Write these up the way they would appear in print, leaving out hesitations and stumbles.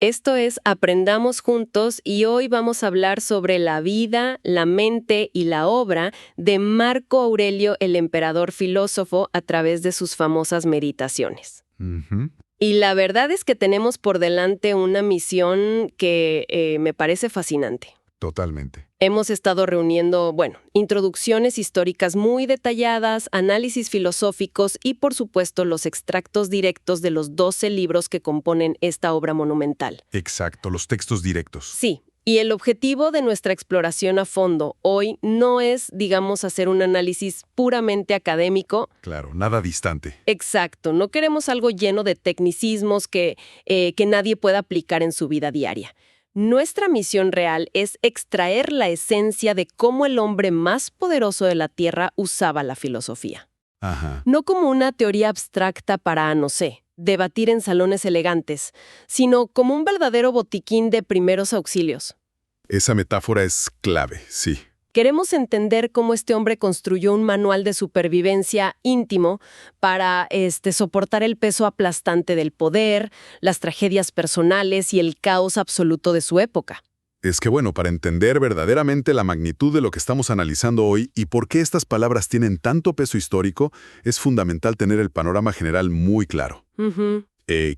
Esto es Aprendamos Juntos y hoy vamos a hablar sobre la vida, la mente y la obra de Marco Aurelio, el emperador filósofo, a través de sus famosas meditaciones. Ujú. Y la verdad es que tenemos por delante una misión que me parece fascinante. Totalmente. Hemos estado reuniendo, introducciones históricas muy detalladas, análisis filosóficos y, por supuesto, los extractos directos de los 12 libros que componen esta obra monumental. Exacto, los textos directos. Sí, y el objetivo de nuestra exploración a fondo hoy no es, digamos, hacer un análisis puramente académico. Claro, nada distante. Exacto, no queremos algo lleno de tecnicismos que nadie pueda aplicar en su vida diaria. Nuestra misión real es extraer la esencia de cómo el hombre más poderoso de la Tierra usaba la filosofía. Ajá. No como una teoría abstracta para, no sé, debatir en salones elegantes, sino como un verdadero botiquín de primeros auxilios. Esa metáfora es clave, sí. Queremos entender cómo este hombre construyó un manual de supervivencia íntimo para soportar el peso aplastante del poder, las tragedias personales y el caos absoluto de su época. Es que para entender verdaderamente la magnitud de lo que estamos analizando hoy y por qué estas palabras tienen tanto peso histórico, es fundamental tener el panorama general muy claro. Ujú.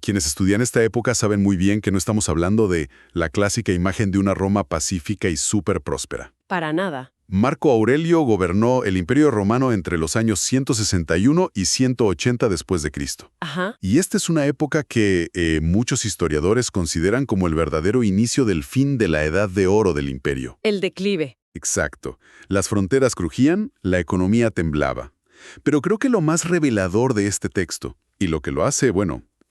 Quienes estudian esta época saben muy bien que no estamos hablando de la clásica imagen de una Roma pacífica y súper próspera. Para nada. Marco Aurelio gobernó el Imperio Romano entre los años 161 y 180 después de Cristo. Ajá. Y esta es una época que muchos historiadores consideran como el verdadero inicio del fin de la Edad de Oro del imperio. El declive. Exacto. Las fronteras crujían, la economía temblaba. Pero creo que lo más revelador de este texto, y lo que lo hace,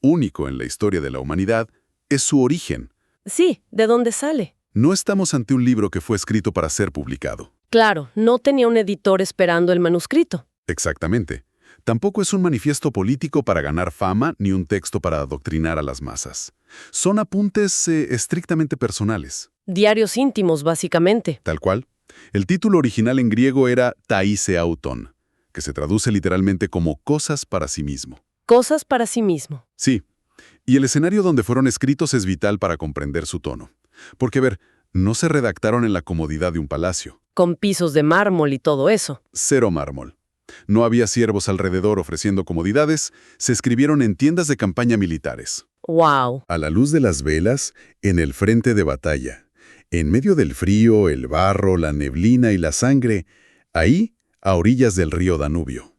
único en la historia de la humanidad, es su origen. Sí, ¿de dónde sale? No estamos ante un libro que fue escrito para ser publicado. Claro, no tenía un editor esperando el manuscrito. Exactamente. Tampoco es un manifiesto político para ganar fama ni un texto para adoctrinar a las masas. Son apuntes estrictamente personales. Diarios íntimos, básicamente. Tal cual. El título original en griego era Taise Auton, que se traduce literalmente como cosas para sí mismo. Cosas para sí mismo. Sí. Y el escenario donde fueron escritos es vital para comprender su tono. Porque, no se redactaron en la comodidad de un palacio. Con pisos de mármol y todo eso. Cero mármol. No había siervos alrededor ofreciendo comodidades, se escribieron en tiendas de campaña militares. ¡Wow! A la luz de las velas, en el frente de batalla. En medio del frío, el barro, la neblina y la sangre, ahí, a orillas del río Danubio.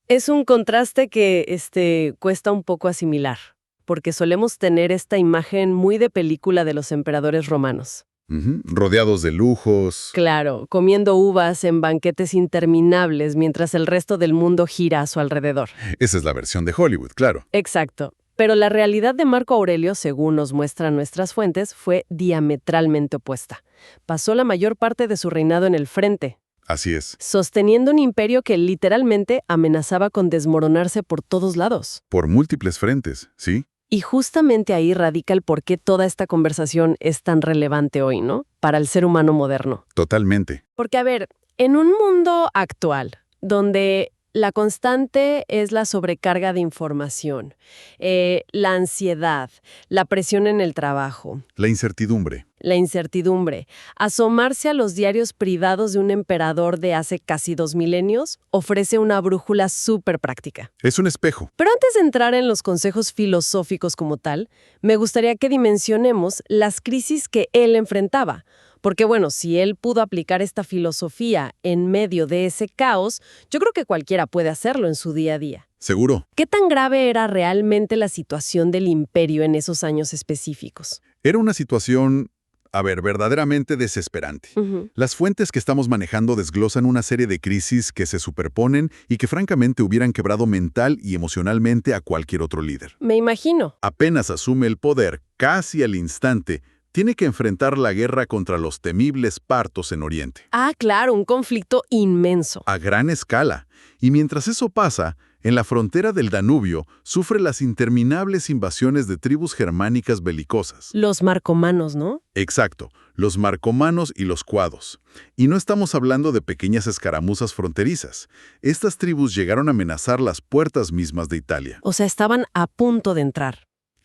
Es un contraste que cuesta un poco asimilar, porque solemos tener esta imagen muy de película de los emperadores romanos. Ujú. Rodeados de lujos. Claro, comiendo uvas en banquetes interminables mientras el resto del mundo gira a su alrededor. Esa es la versión de Hollywood, claro. Exacto. Pero la realidad de Marco Aurelio, según nos muestran nuestras fuentes, fue diametralmente opuesta. Pasó la mayor parte de su reinado en el frente, Así es. sosteniendo un imperio que literalmente amenazaba con desmoronarse por todos lados. Por múltiples frentes, ¿sí? Y justamente ahí radica el por qué toda esta conversación es tan relevante hoy, ¿no? Para el ser humano moderno. Totalmente. Porque, en un mundo actual, donde la constante es la sobrecarga de información, la ansiedad, la presión en el trabajo, La incertidumbre. la incertidumbre, asomarse a los diarios privados de un emperador de hace casi 2 milenios ofrece una brújula súper práctica. Es un espejo. Pero antes de entrar en los consejos filosóficos como tal, me gustaría que dimensionemos las crisis que él enfrentaba. Porque si él pudo aplicar esta filosofía en medio de ese caos, yo creo que cualquiera puede hacerlo en su día a día. Seguro. ¿Qué tan grave era realmente la situación del imperio en esos años específicos? Era una situación, verdaderamente desesperante. Ujú. Las fuentes que estamos manejando desglosan una serie de crisis que se superponen y que francamente hubieran quebrado mental y emocionalmente a cualquier otro líder. Me imagino. Apenas asume el poder, casi al instante, tiene que enfrentar la guerra contra los temibles partos en Oriente. Ah, claro, un conflicto inmenso. A gran escala. Y mientras eso pasa, en la frontera del Danubio sufre las interminables invasiones de tribus germánicas belicosas. Los marcomanos, ¿no? Exacto, los marcomanos y los cuados. Y no estamos hablando de pequeñas escaramuzas fronterizas. Estas tribus llegaron a amenazar las puertas mismas de Italia. O sea, estaban a punto de entrar.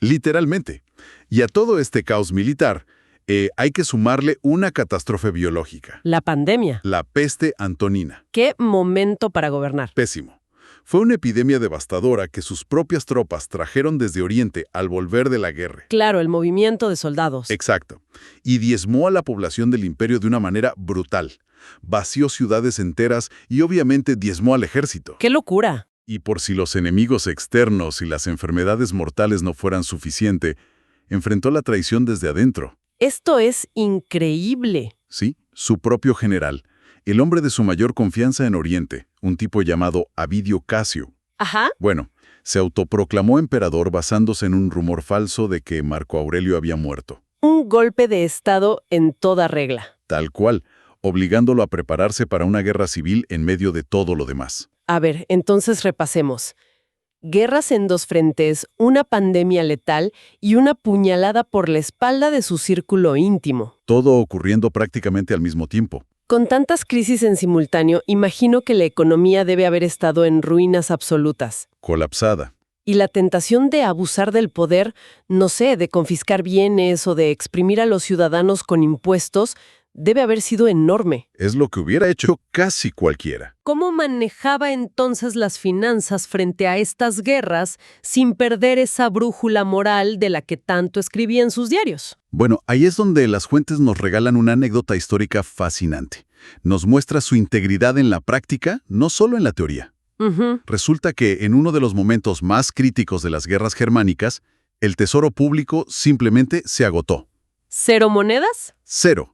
Literalmente. Y a todo este caos militar, hay que sumarle una catástrofe biológica. La pandemia. La peste antonina. Qué momento para gobernar. Pésimo. Fue una epidemia devastadora que sus propias tropas trajeron desde Oriente al volver de la guerra. Claro, el movimiento de soldados. Exacto. Y diezmó a la población del imperio de una manera brutal. Vació ciudades enteras y obviamente diezmó al ejército. ¡Qué locura! Y por si los enemigos externos y las enfermedades mortales no fueran suficiente, enfrentó la traición desde adentro. Esto es increíble. Sí, su propio general, el hombre de su mayor confianza en Oriente, un tipo llamado Avidio Casio. Ajá. Bueno, se autoproclamó emperador basándose en un rumor falso de que Marco Aurelio había muerto. Un golpe de estado en toda regla. Tal cual, obligándolo a prepararse para una guerra civil en medio de todo lo demás. A ver, entonces repasemos. Guerras en dos frentes, una pandemia letal y una puñalada por la espalda de su círculo íntimo. Todo ocurriendo prácticamente al mismo tiempo. Con tantas crisis en simultáneo, imagino que la economía debe haber estado en ruinas absolutas. Colapsada. Y la tentación de abusar del poder, no sé, de confiscar bienes o de exprimir a los ciudadanos con impuestos, debe haber sido enorme. Es lo que hubiera hecho casi cualquiera. ¿Cómo manejaba entonces las finanzas frente a estas guerras sin perder esa brújula moral de la que tanto escribía en sus diarios? Bueno, ahí es donde las fuentes nos regalan una anécdota histórica fascinante. Nos muestra su integridad en la práctica, no solo en la teoría. Resulta que en uno de los momentos más críticos de las guerras germánicas, el tesoro público simplemente se agotó. ¿Cero monedas? Cero.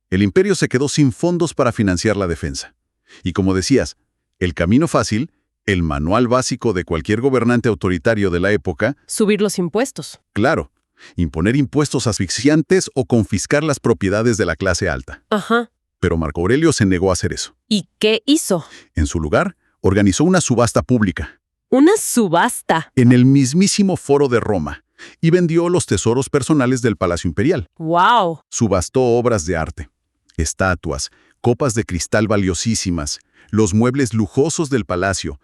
El imperio se quedó sin fondos para financiar la defensa. Y como decías, el camino fácil, el manual básico de cualquier gobernante autoritario de la época, Subir los impuestos. claro, imponer impuestos asfixiantes o confiscar las propiedades de la clase alta. Ajá. Pero Marco Aurelio se negó a hacer eso. ¿Y qué hizo? En su lugar, organizó una subasta pública Una subasta. en el mismísimo Foro de Roma y vendió los tesoros personales del Palacio Imperial. ¡Wow! Subastó obras de arte, estatuas, copas de cristal valiosísimas, los muebles lujosos del palacio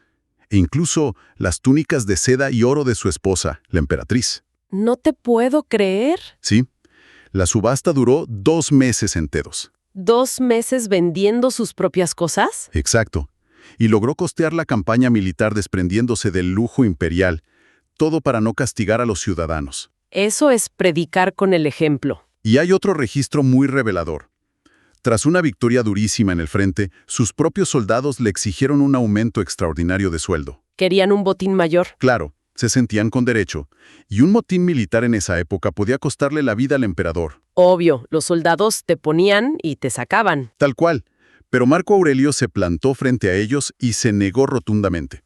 e incluso las túnicas de seda y oro de su esposa, la emperatriz. No te puedo creer. Sí, la subasta duró 2 meses enteros. 2 meses vendiendo sus propias cosas. Exacto. Y logró costear la campaña militar desprendiéndose del lujo imperial, todo para no castigar a los ciudadanos. Eso es predicar con el ejemplo. Y hay otro registro muy revelador. Tras una victoria durísima en el frente, sus propios soldados le exigieron un aumento extraordinario de sueldo. Querían un botín mayor. Claro, se sentían con derecho, y un motín militar en esa época podía costarle la vida al emperador. Obvio, los soldados te ponían y te sacaban. Tal cual. Pero Marco Aurelio se plantó frente a ellos y se negó rotundamente.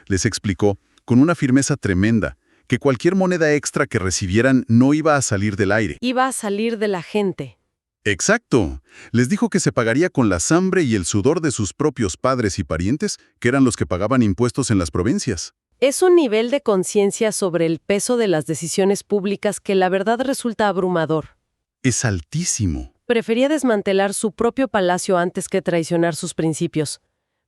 Les explicó, con una firmeza tremenda, que cualquier moneda extra que recibieran no iba a salir del aire. Iba a salir de la gente. Exacto. Les dijo que se pagaría con la sangre y el sudor de sus propios padres y parientes, que eran los que pagaban impuestos en las provincias. Es un nivel de conciencia sobre el peso de las decisiones públicas que la verdad resulta abrumador. Es altísimo. Prefería desmantelar su propio palacio antes que traicionar sus principios.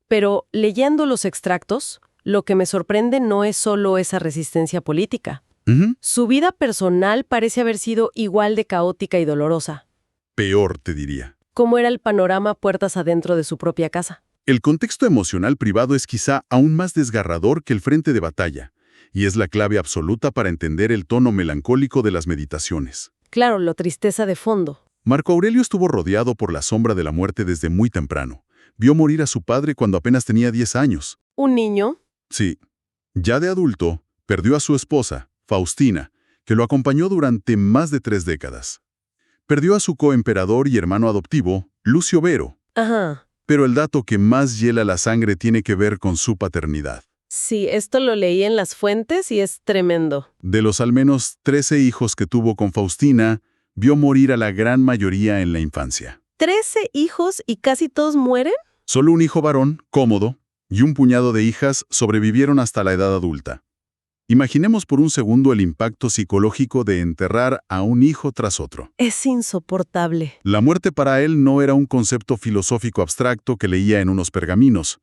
Pero, leyendo los extractos, lo que me sorprende no es solo esa resistencia política. Su vida personal parece haber sido igual de caótica y dolorosa. Peor, te diría. ¿Cómo era el panorama puertas adentro de su propia casa? El contexto emocional privado es quizá aún más desgarrador que el frente de batalla, y es la clave absoluta para entender el tono melancólico de las meditaciones. Claro, la tristeza de fondo. Marco Aurelio estuvo rodeado por la sombra de la muerte desde muy temprano. Vio morir a su padre cuando apenas tenía 10 años. ¿Un niño? Sí. Ya de adulto, perdió a su esposa, Faustina, que lo acompañó durante más de 3 décadas. Perdió a su coemperador y hermano adoptivo, Lucio Vero. Ajá. Pero el dato que más hiela la sangre tiene que ver con su paternidad. Sí, esto lo leí en las fuentes y es tremendo. De los al menos 13 hijos que tuvo con Faustina, vio morir a la gran mayoría en la infancia. ¿13 hijos y casi todos mueren? Solo un hijo varón, Cómodo, y un puñado de hijas sobrevivieron hasta la edad adulta. Imaginemos por un segundo el impacto psicológico de enterrar a un hijo tras otro. Es insoportable. La muerte para él no era un concepto filosófico abstracto que leía en unos pergaminos.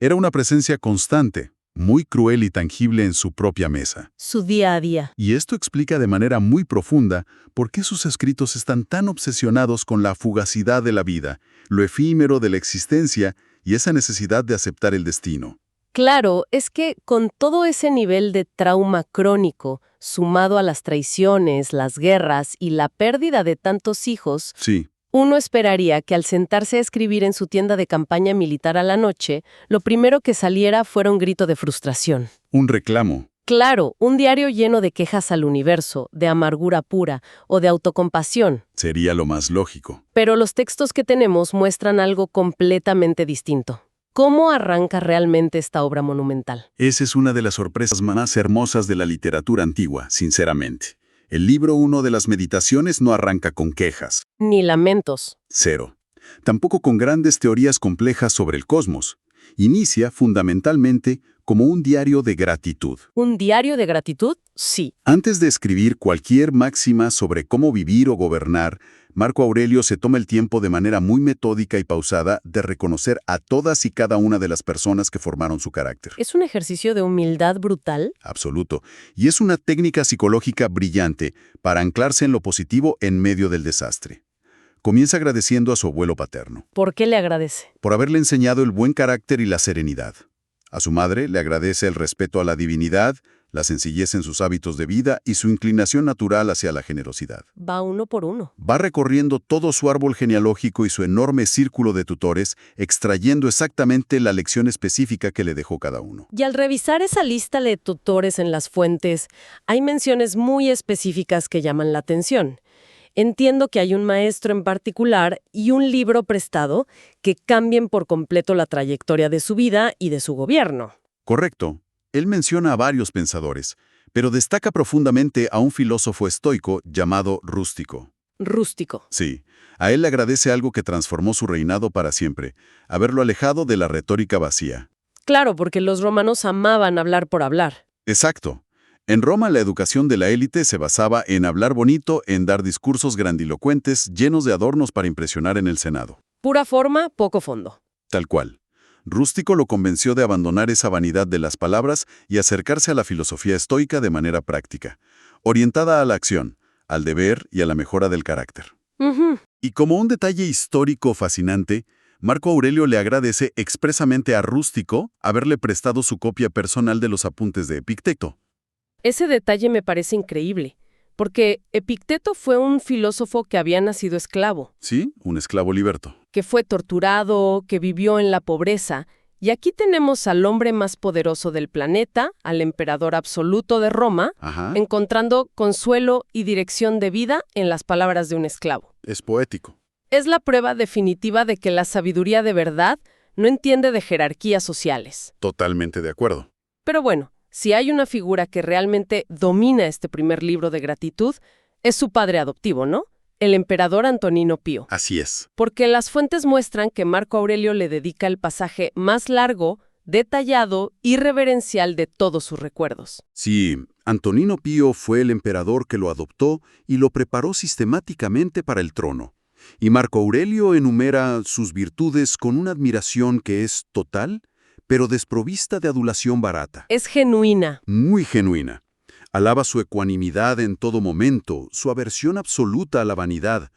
Era una presencia constante, muy cruel y tangible en su propia mesa. Su día a día. Y esto explica de manera muy profunda por qué sus escritos están tan obsesionados con la fugacidad de la vida, lo efímero de la existencia y esa necesidad de aceptar el destino. Claro, es que con todo ese nivel de trauma crónico, sumado a las traiciones, las guerras y la pérdida de tantos hijos, Sí, uno esperaría que al sentarse a escribir en su tienda de campaña militar a la noche, lo primero que saliera fuera un grito de frustración. un reclamo. Claro, un diario lleno de quejas al universo, de amargura pura o de autocompasión. Sería lo más lógico. Pero los textos que tenemos muestran algo completamente distinto. ¿Cómo arranca realmente esta obra monumental? Esa es una de las sorpresas más hermosas de la literatura antigua, sinceramente. El libro 1 de las Meditaciones no arranca con quejas. Ni lamentos. Cero. Tampoco con grandes teorías complejas sobre el cosmos. Inicia, fundamentalmente, como un diario de gratitud. ¿Un diario de gratitud? Sí. Antes de escribir cualquier máxima sobre cómo vivir o gobernar, Marco Aurelio se toma el tiempo de manera muy metódica y pausada de reconocer a todas y cada una de las personas que formaron su carácter. Es un ejercicio de humildad brutal. Absoluto. Y es una técnica psicológica brillante para anclarse en lo positivo en medio del desastre. Comienza agradeciendo a su abuelo paterno, ¿Por qué le agradece? por haberle enseñado el buen carácter y la serenidad. A su madre le agradece el respeto a la divinidad, la sencillez en sus hábitos de vida y su inclinación natural hacia la generosidad. Va uno por uno. Va recorriendo todo su árbol genealógico y su enorme círculo de tutores, extrayendo exactamente la lección específica que le dejó cada uno. Y al revisar esa lista de tutores en las fuentes, hay menciones muy específicas que llaman la atención. Entiendo que hay un maestro en particular y un libro prestado que cambien por completo la trayectoria de su vida y de su gobierno. Correcto. Él menciona a varios pensadores, pero destaca profundamente a un filósofo estoico llamado Rústico. Rústico. Sí, a él le agradece algo que transformó su reinado para siempre, haberlo alejado de la retórica vacía. Claro, porque los romanos amaban hablar por hablar. Exacto. En Roma la educación de la élite se basaba en hablar bonito, en dar discursos grandilocuentes llenos de adornos para impresionar en el Senado. Pura forma, poco fondo. Tal cual. Rústico lo convenció de abandonar esa vanidad de las palabras y acercarse a la filosofía estoica de manera práctica, orientada a la acción, al deber y a la mejora del carácter. Ujú. Y como un detalle histórico fascinante, Marco Aurelio le agradece expresamente a Rústico haberle prestado su copia personal de los apuntes de Epicteto. Ese detalle me parece increíble, porque Epicteto fue un filósofo que había nacido esclavo, ¿Sí? Un esclavo liberto. que fue torturado, que vivió en la pobreza, y aquí tenemos al hombre más poderoso del planeta, al emperador absoluto de Roma, Ajá. encontrando consuelo y dirección de vida en las palabras de un esclavo. Es poético. Es la prueba definitiva de que la sabiduría de verdad no entiende de jerarquías sociales. Totalmente de acuerdo. Pero bueno, si hay una figura que realmente domina este primer libro de gratitud, es su padre adoptivo, ¿no? El emperador Antonino Pío. Así es. Porque las fuentes muestran que Marco Aurelio le dedica el pasaje más largo, detallado y reverencial de todos sus recuerdos. Sí, Antonino Pío fue el emperador que lo adoptó y lo preparó sistemáticamente para el trono. Y Marco Aurelio enumera sus virtudes con una admiración que es total, pero desprovista de adulación barata. Es genuina. Muy genuina. Alaba su ecuanimidad en todo momento, su aversión absoluta a la vanidad,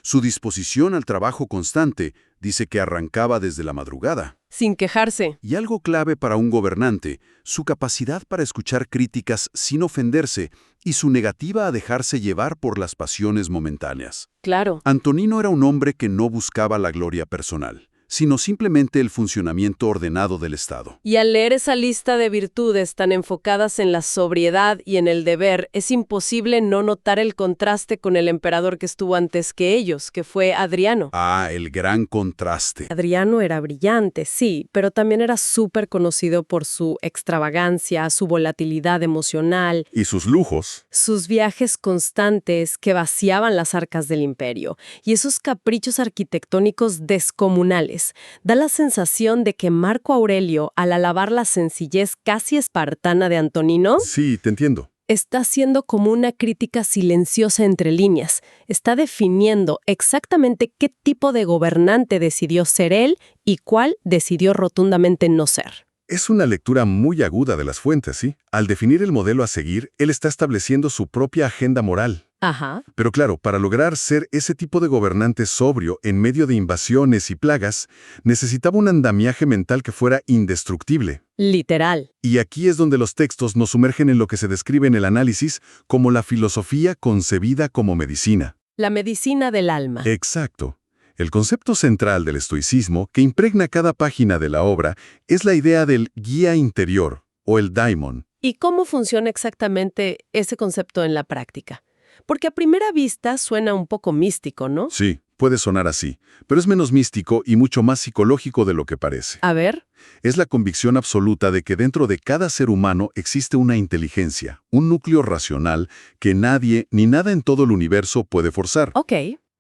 su disposición al trabajo constante, dice que arrancaba desde la madrugada. Sin quejarse. Y algo clave para un gobernante, su capacidad para escuchar críticas sin ofenderse y su negativa a dejarse llevar por las pasiones momentáneas. Claro. Antonino era un hombre que no buscaba la gloria personal, sino simplemente el funcionamiento ordenado del Estado. Y al leer esa lista de virtudes tan enfocadas en la sobriedad y en el deber, es imposible no notar el contraste con el emperador que estuvo antes que ellos, que fue Adriano. Ah, el gran contraste. Adriano era brillante, sí, pero también era súper conocido por su extravagancia, su volatilidad emocional, Y sus lujos. sus viajes constantes que vaciaban las arcas del imperio, y esos caprichos arquitectónicos descomunales. Da la sensación de que Marco Aurelio, al alabar la sencillez casi espartana de Antonino, Sí, te entiendo. está haciendo como una crítica silenciosa entre líneas. Está definiendo exactamente qué tipo de gobernante decidió ser él y cuál decidió rotundamente no ser. Es una lectura muy aguda de las fuentes, ¿sí? Al definir el modelo a seguir, él está estableciendo su propia agenda moral. Ajá. Pero claro, para lograr ser ese tipo de gobernante sobrio en medio de invasiones y plagas, necesitaba un andamiaje mental que fuera indestructible. Literal. Y aquí es donde los textos nos sumergen en lo que se describe en el análisis como la filosofía concebida como medicina. La medicina del alma. Exacto. El concepto central del estoicismo que impregna cada página de la obra es la idea del guía interior, o el daimon. ¿Y cómo funciona exactamente ese concepto en la práctica? Porque a primera vista suena un poco místico, ¿no? Sí, puede sonar así, pero es menos místico y mucho más psicológico de lo que parece. A ver. Es la convicción absoluta de que dentro de cada ser humano existe una inteligencia, un núcleo racional que nadie ni nada en todo el universo puede forzar. Ok.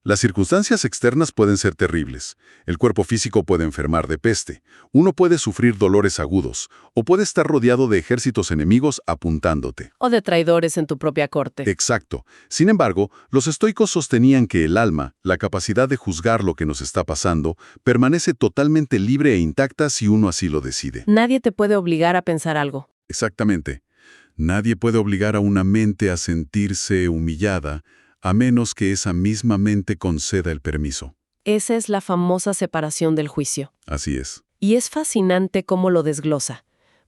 Las circunstancias externas pueden ser terribles. El cuerpo físico puede enfermar de peste. Uno puede sufrir dolores agudos. O puede estar rodeado de ejércitos enemigos apuntándote. O de traidores en tu propia corte. Exacto. Sin embargo, los estoicos sostenían que el alma, la capacidad de juzgar lo que nos está pasando, permanece totalmente libre e intacta si uno así lo decide. Nadie te puede obligar a pensar algo. Exactamente. Nadie puede obligar a una mente a sentirse humillada, a menos que esa misma mente conceda el permiso. Esa es la famosa separación del juicio. Así es. Y es fascinante cómo lo desglosa,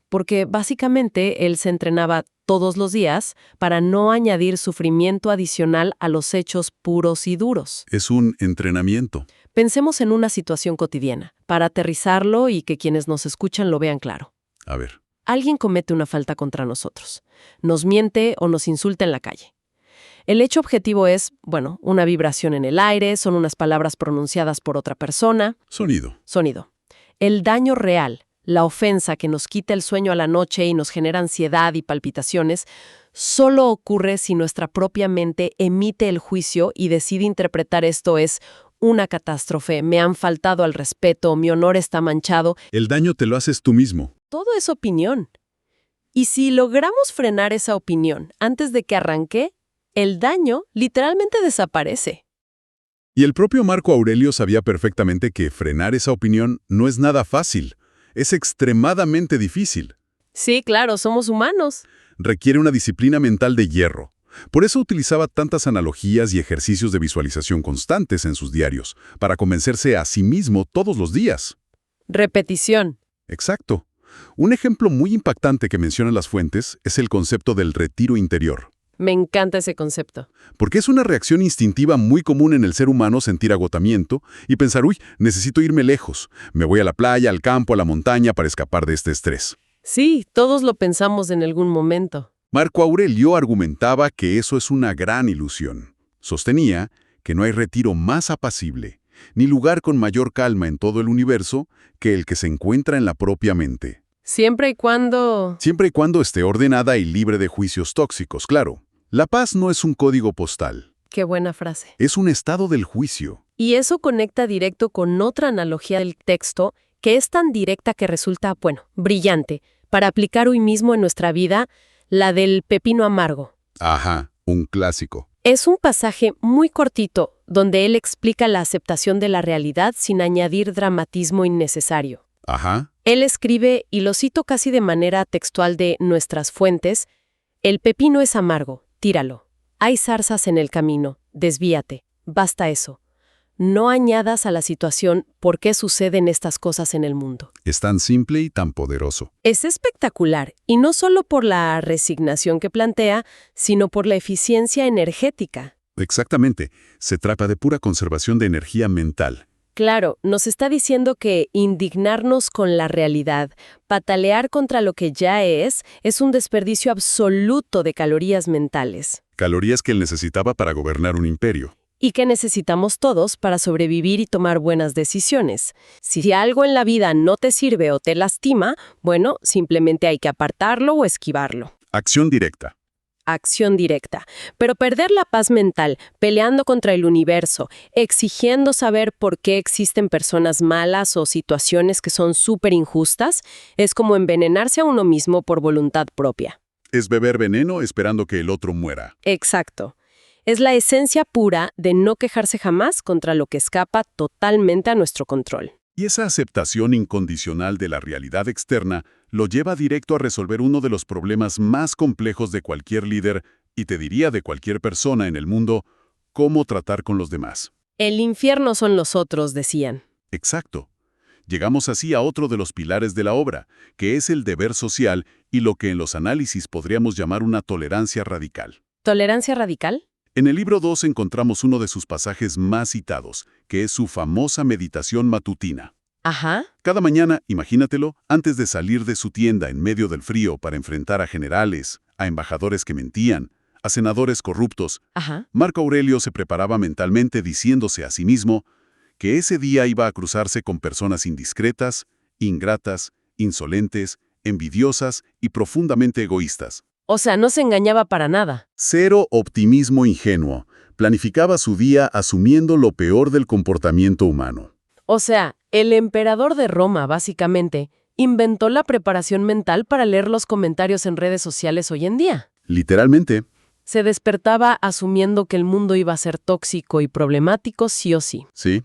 porque básicamente él se entrenaba todos los días para no añadir sufrimiento adicional a los hechos puros y duros. Es un entrenamiento. Pensemos en una situación cotidiana, para aterrizarlo y que quienes nos escuchan lo vean claro. A ver. Alguien comete una falta contra nosotros, nos miente o nos insulta en la calle. El hecho objetivo es, bueno, una vibración en el aire, son unas palabras pronunciadas por otra persona. Sonido. Sonido. El daño real, la ofensa que nos quita el sueño a la noche y nos genera ansiedad y palpitaciones, solo ocurre si nuestra propia mente emite el juicio y decide interpretar esto es una catástrofe, me han faltado al respeto, mi honor está manchado. El daño te lo haces tú mismo. Todo es opinión. Y si logramos frenar esa opinión antes de que arranque, el daño literalmente desaparece. Y el propio Marco Aurelio sabía perfectamente que frenar esa opinión no es nada fácil. Es extremadamente difícil. Sí, claro, somos humanos. Requiere una disciplina mental de hierro. Por eso utilizaba tantas analogías y ejercicios de visualización constantes en sus diarios, para convencerse a sí mismo todos los días. Repetición. Exacto. Un ejemplo muy impactante que mencionan las fuentes es el concepto del retiro interior. Me encanta ese concepto. Porque es una reacción instintiva muy común en el ser humano sentir agotamiento y pensar, uy, necesito irme lejos. Me voy a la playa, al campo, a la montaña para escapar de este estrés. Sí, todos lo pensamos en algún momento. Marco Aurelio argumentaba que eso es una gran ilusión. Sostenía que no hay retiro más apacible, ni lugar con mayor calma en todo el universo que el que se encuentra en la propia mente. Siempre y cuando... Siempre y cuando esté ordenada y libre de juicios tóxicos, claro. La paz no es un código postal. Qué buena frase. Es un estado del juicio. Y eso conecta directo con otra analogía del texto que es tan directa que resulta, bueno, brillante, para aplicar hoy mismo en nuestra vida, la del pepino amargo. Ajá, un clásico. Es un pasaje muy cortito donde él explica la aceptación de la realidad sin añadir dramatismo innecesario. Ajá. Él escribe, y lo cito casi de manera textual de nuestras fuentes, «El pepino es amargo, tíralo. Hay zarzas en el camino, desvíate. Basta eso. No añadas a la situación por qué suceden estas cosas en el mundo». Es tan simple y tan poderoso. Es espectacular, y no solo por la resignación que plantea, sino por la eficiencia energética. Exactamente. Se trata de pura conservación de energía mental. Claro, nos está diciendo que indignarnos con la realidad, patalear contra lo que ya es un desperdicio absoluto de calorías mentales. Calorías que él necesitaba para gobernar un imperio. Y que necesitamos todos para sobrevivir y tomar buenas decisiones. Si algo en la vida no te sirve o te lastima, bueno, simplemente hay que apartarlo o esquivarlo. Acción directa. Acción directa. Pero perder la paz mental, peleando contra el universo, exigiendo saber por qué existen personas malas o situaciones que son súper injustas, es como envenenarse a uno mismo por voluntad propia. Es beber veneno esperando que el otro muera. Exacto. Es la esencia pura de no quejarse jamás contra lo que escapa totalmente a nuestro control. Y esa aceptación incondicional de la realidad externa lo lleva directo a resolver uno de los problemas más complejos de cualquier líder, y te diría de cualquier persona en el mundo: cómo tratar con los demás. El infierno son los otros, decían. Exacto. Llegamos así a otro de los pilares de la obra, que es el deber social y lo que en los análisis podríamos llamar una tolerancia radical. ¿Tolerancia radical? En el libro 2 encontramos uno de sus pasajes más citados, que es su famosa meditación matutina. Ajá. Cada mañana, imagínatelo, antes de salir de su tienda en medio del frío para enfrentar a generales, a embajadores que mentían, a senadores corruptos, Ajá. Marco Aurelio se preparaba mentalmente diciéndose a sí mismo que ese día iba a cruzarse con personas indiscretas, ingratas, insolentes, envidiosas y profundamente egoístas. O sea, no se engañaba para nada. Cero optimismo ingenuo. Planificaba su día asumiendo lo peor del comportamiento humano. O sea, el emperador de Roma, básicamente, inventó la preparación mental para leer los comentarios en redes sociales hoy en día. Literalmente. Se despertaba asumiendo que el mundo iba a ser tóxico y problemático sí o sí. Sí.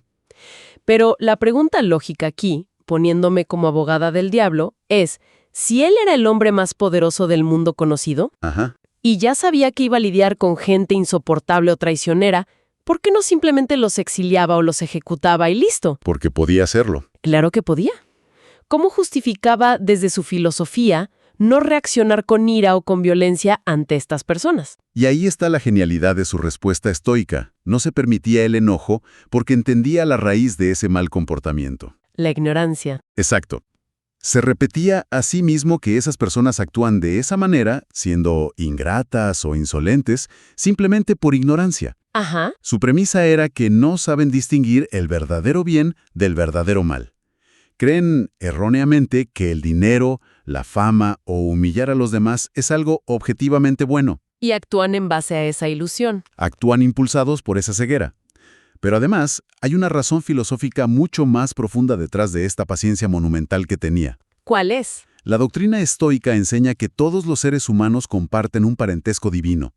Pero la pregunta lógica aquí, poniéndome como abogada del diablo, es: si él era el hombre más poderoso del mundo conocido, Ajá. y ya sabía que iba a lidiar con gente insoportable o traicionera, ¿por qué no simplemente los exiliaba o los ejecutaba y listo? Porque podía hacerlo. Claro que podía. ¿Cómo justificaba desde su filosofía no reaccionar con ira o con violencia ante estas personas? Y ahí está la genialidad de su respuesta estoica. No se permitía el enojo porque entendía la raíz de ese mal comportamiento. La ignorancia. Exacto. Se repetía a sí mismo que esas personas actúan de esa manera, siendo ingratas o insolentes, simplemente por ignorancia. Ajá. Su premisa era que no saben distinguir el verdadero bien del verdadero mal. Creen erróneamente que el dinero, la fama o humillar a los demás es algo objetivamente bueno. Y actúan en base a esa ilusión. Actúan impulsados por esa ceguera. Pero además, hay una razón filosófica mucho más profunda detrás de esta paciencia monumental que tenía. ¿Cuál es? La doctrina estoica enseña que todos los seres humanos comparten un parentesco divino.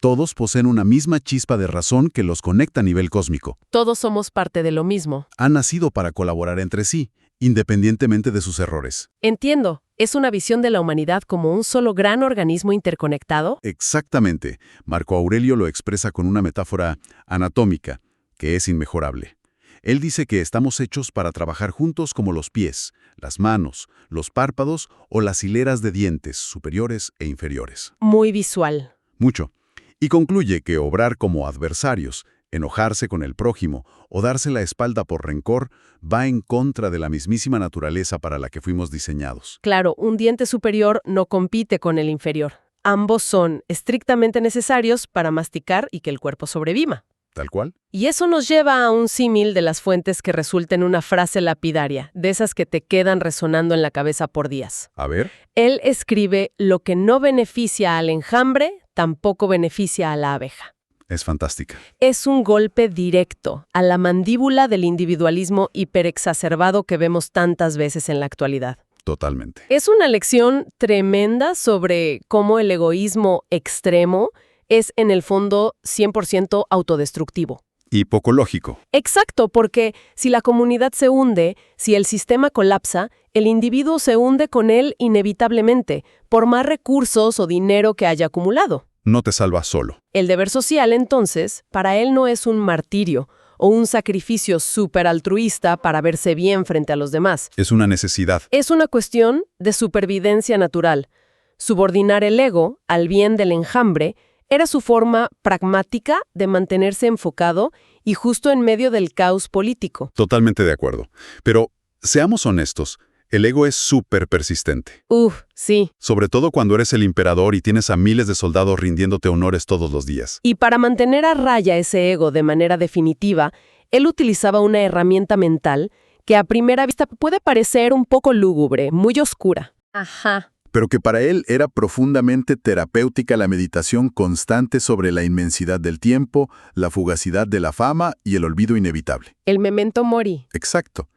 Todos poseen una misma chispa de razón que los conecta a nivel cósmico. Todos somos parte de lo mismo. Han nacido para colaborar entre sí, independientemente de sus errores. Entiendo. ¿Es una visión de la humanidad como un solo gran organismo interconectado? Exactamente. Marco Aurelio lo expresa con una metáfora anatómica, que es inmejorable. Él dice que estamos hechos para trabajar juntos como los pies, las manos, los párpados o las hileras de dientes superiores e inferiores. Muy visual. Mucho. Y concluye que obrar como adversarios, enojarse con el prójimo o darse la espalda por rencor va en contra de la mismísima naturaleza para la que fuimos diseñados. Claro, un diente superior no compite con el inferior. Ambos son estrictamente necesarios para masticar y que el cuerpo sobreviva. ¿Tal cual? Y eso nos lleva a un símil de las fuentes que resulta en una frase lapidaria, de esas que te quedan resonando en la cabeza por días. A ver. Él escribe: lo que no beneficia al enjambre, tampoco beneficia a la abeja. Es fantástica. Es un golpe directo a la mandíbula del individualismo hiperexacerbado que vemos tantas veces en la actualidad. Totalmente. Es una lección tremenda sobre cómo el egoísmo extremo es en el fondo 100% autodestructivo. Y poco lógico. Exacto, porque si la comunidad se hunde, si el sistema colapsa, el individuo se hunde con él inevitablemente, por más recursos o dinero que haya acumulado. No te salvas solo. El deber social, entonces, para él no es un martirio o un sacrificio súper altruista para verse bien frente a los demás. Es una necesidad. Es una cuestión de supervivencia natural. Subordinar el ego al bien del enjambre era su forma pragmática de mantenerse enfocado y justo en medio del caos político. Totalmente de acuerdo. Pero, seamos honestos, el ego es súper persistente. Sí. Sobre todo cuando eres el emperador y tienes a miles de soldados rindiéndote honores todos los días. Y para mantener a raya ese ego de manera definitiva, él utilizaba una herramienta mental que a primera vista puede parecer un poco lúgubre, muy oscura. Ajá. Pero que para él era profundamente terapéutica la meditación constante sobre la inmensidad del tiempo, la fugacidad de la fama y el olvido inevitable. El memento mori. Exacto.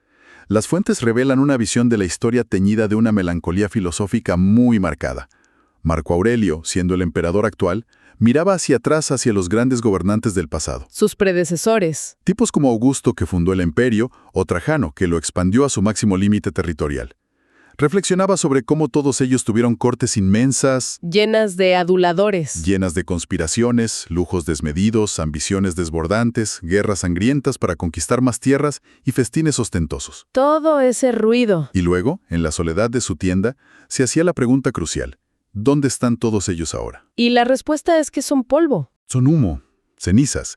Las fuentes revelan una visión de la historia teñida de una melancolía filosófica muy marcada. Marco Aurelio, siendo el emperador actual, miraba hacia atrás hacia los grandes gobernantes del pasado. Sus predecesores. Tipos como Augusto, que fundó el imperio, o Trajano, que lo expandió a su máximo límite territorial. Reflexionaba sobre cómo todos ellos tuvieron cortes inmensas, Llenas de aduladores. llenas de conspiraciones, lujos desmedidos, ambiciones desbordantes, guerras sangrientas para conquistar más tierras y festines ostentosos. Todo ese ruido. Y luego, en la soledad de su tienda, se hacía la pregunta crucial: ¿dónde están todos ellos ahora? Y la respuesta es que son polvo. Son humo, cenizas,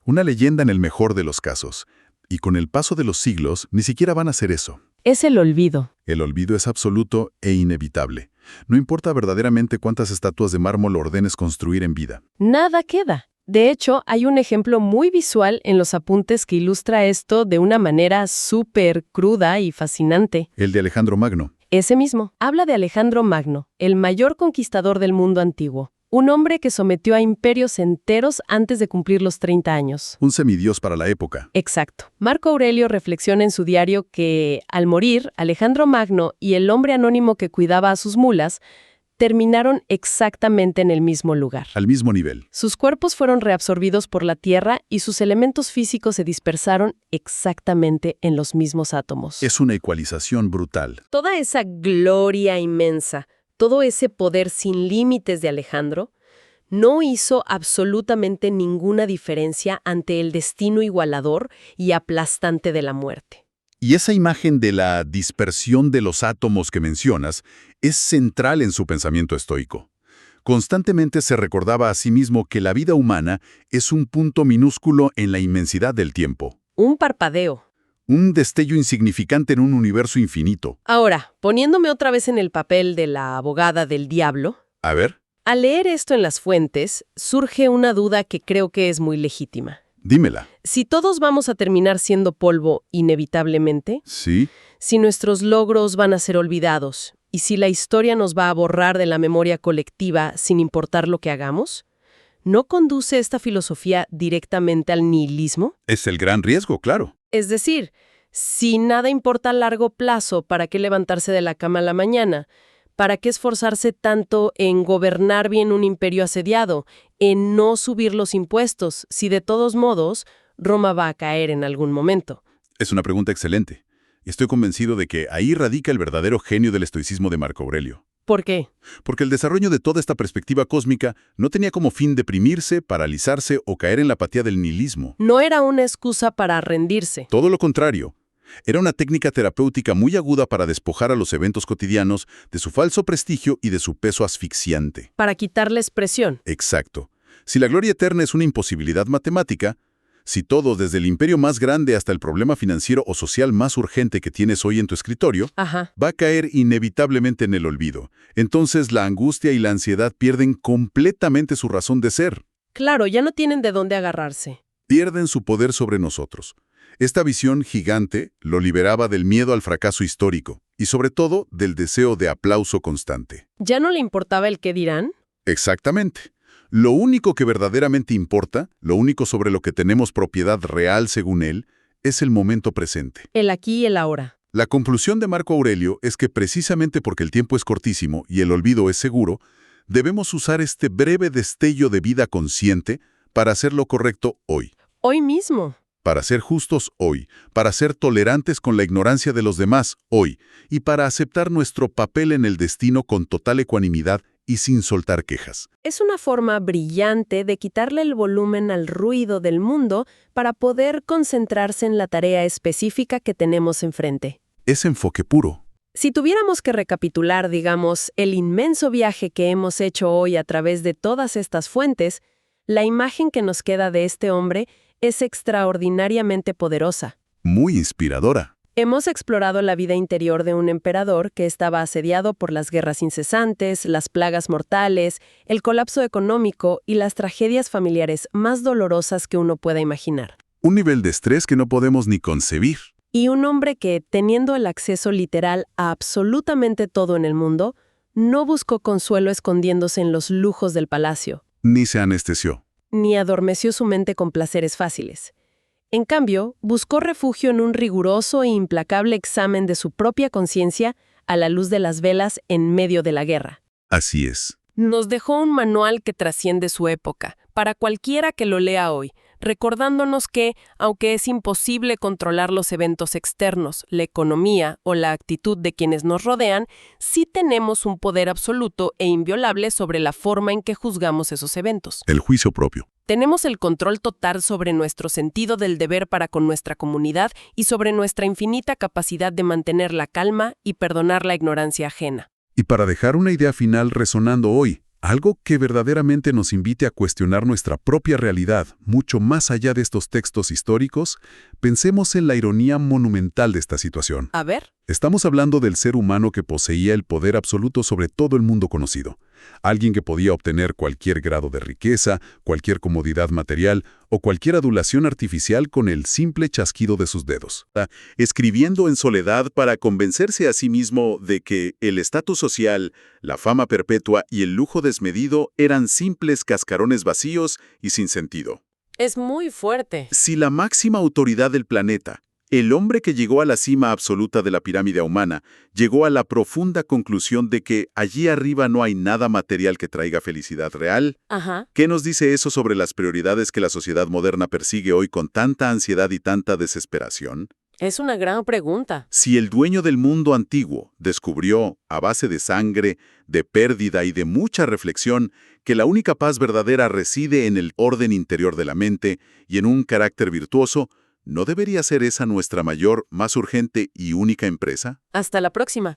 una leyenda en el mejor de los casos. Y con el paso de los siglos, ni siquiera van a ser eso. Es el olvido. El olvido es absoluto e inevitable. No importa verdaderamente cuántas estatuas de mármol ordenes construir en vida. Nada queda. De hecho, hay un ejemplo muy visual en los apuntes que ilustra esto de una manera súper cruda y fascinante. El de Alejandro Magno. Ese mismo habla de Alejandro Magno, el mayor conquistador del mundo antiguo. Un hombre que sometió a imperios enteros antes de cumplir los 30 años. Un semidios para la época. Exacto. Marco Aurelio reflexiona en su diario que, al morir, Alejandro Magno y el hombre anónimo que cuidaba a sus mulas terminaron exactamente en el mismo lugar. Al mismo nivel. Sus cuerpos fueron reabsorbidos por la tierra y sus elementos físicos se dispersaron exactamente en los mismos átomos. Es una ecualización brutal. Toda esa gloria inmensa, todo ese poder sin límites de Alejandro, no hizo absolutamente ninguna diferencia ante el destino igualador y aplastante de la muerte. Y esa imagen de la dispersión de los átomos que mencionas es central en su pensamiento estoico. Constantemente se recordaba a sí mismo que la vida humana es un punto minúsculo en la inmensidad del tiempo. Un parpadeo. Un destello insignificante en un universo infinito. Ahora, poniéndome otra vez en el papel de la abogada del diablo, A ver, al leer esto en las fuentes, surge una duda que creo que es muy legítima. dímela. Si todos vamos a terminar siendo polvo inevitablemente, ¿Sí? si nuestros logros van a ser olvidados y si la historia nos va a borrar de la memoria colectiva sin importar lo que hagamos, ¿no conduce esta filosofía directamente al nihilismo? Es el gran riesgo, claro. Es decir, si nada importa a largo plazo, ¿para qué levantarse de la cama a la mañana? ¿Para qué esforzarse tanto en gobernar bien un imperio asediado, en no subir los impuestos, si de todos modos Roma va a caer en algún momento? Es una pregunta excelente. Estoy convencido de que ahí radica el verdadero genio del estoicismo de Marco Aurelio. ¿Por qué? Porque el desarrollo de toda esta perspectiva cósmica no tenía como fin deprimirse, paralizarse o caer en la apatía del nihilismo. No era una excusa para rendirse. Todo lo contrario. Era una técnica terapéutica muy aguda para despojar a los eventos cotidianos de su falso prestigio y de su peso asfixiante. Para quitarles presión. Exacto. Si la gloria eterna es una imposibilidad matemática, si todo, desde el imperio más grande hasta el problema financiero o social más urgente que tienes hoy en tu escritorio, Ajá. va a caer inevitablemente en el olvido, entonces la angustia y la ansiedad pierden completamente su razón de ser. Claro, ya no tienen de dónde agarrarse. Pierden su poder sobre nosotros. Esta visión gigante lo liberaba del miedo al fracaso histórico y sobre todo del deseo de aplauso constante. ¿Ya no le importaba el qué dirán? Exactamente. Lo único que verdaderamente importa, lo único sobre lo que tenemos propiedad real según él, es el momento presente. El aquí y el ahora. La conclusión de Marco Aurelio es que precisamente porque el tiempo es cortísimo y el olvido es seguro, debemos usar este breve destello de vida consciente para hacer lo correcto hoy. Hoy mismo. Para ser justos hoy, para ser tolerantes con la ignorancia de los demás hoy, y para aceptar nuestro papel en el destino con total ecuanimidad y sin soltar quejas. Es una forma brillante de quitarle el volumen al ruido del mundo para poder concentrarse en la tarea específica que tenemos enfrente. Es enfoque puro. Si tuviéramos que recapitular, digamos, el inmenso viaje que hemos hecho hoy a través de todas estas fuentes, la imagen que nos queda de este hombre es extraordinariamente poderosa. Muy inspiradora. Hemos explorado la vida interior de un emperador que estaba asediado por las guerras incesantes, las plagas mortales, el colapso económico y las tragedias familiares más dolorosas que uno pueda imaginar. Un nivel de estrés que no podemos ni concebir. Y un hombre que, teniendo el acceso literal a absolutamente todo en el mundo, no buscó consuelo escondiéndose en los lujos del palacio, Ni se anestesió. ni adormeció su mente con placeres fáciles. En cambio, buscó refugio en un riguroso e implacable examen de su propia conciencia a la luz de las velas en medio de la guerra. Así es. Nos dejó un manual que trasciende su época, para cualquiera que lo lea hoy, recordándonos que, aunque es imposible controlar los eventos externos, la economía o la actitud de quienes nos rodean, sí tenemos un poder absoluto e inviolable sobre la forma en que juzgamos esos eventos. El juicio propio. Tenemos el control total sobre nuestro sentido del deber para con nuestra comunidad y sobre nuestra infinita capacidad de mantener la calma y perdonar la ignorancia ajena. Y para dejar una idea final resonando hoy, algo que verdaderamente nos invite a cuestionar nuestra propia realidad, mucho más allá de estos textos históricos, pensemos en la ironía monumental de esta situación. A ver. Estamos hablando del ser humano que poseía el poder absoluto sobre todo el mundo conocido. Alguien que podía obtener cualquier grado de riqueza, cualquier comodidad material o cualquier adulación artificial con el simple chasquido de sus dedos. Escribiendo en soledad para convencerse a sí mismo de que el estatus social, la fama perpetua y el lujo desmedido eran simples cascarones vacíos y sin sentido. Es muy fuerte. Si la máxima autoridad del planeta, el hombre que llegó a la cima absoluta de la pirámide humana, llegó a la profunda conclusión de que allí arriba no hay nada material que traiga felicidad real. Ajá. ¿Qué nos dice eso sobre las prioridades que la sociedad moderna persigue hoy con tanta ansiedad y tanta desesperación? Es una gran pregunta. Si el dueño del mundo antiguo descubrió, a base de sangre, de pérdida y de mucha reflexión, que la única paz verdadera reside en el orden interior de la mente y en un carácter virtuoso, ¿no debería ser esa nuestra mayor, más urgente y única empresa? Hasta la próxima.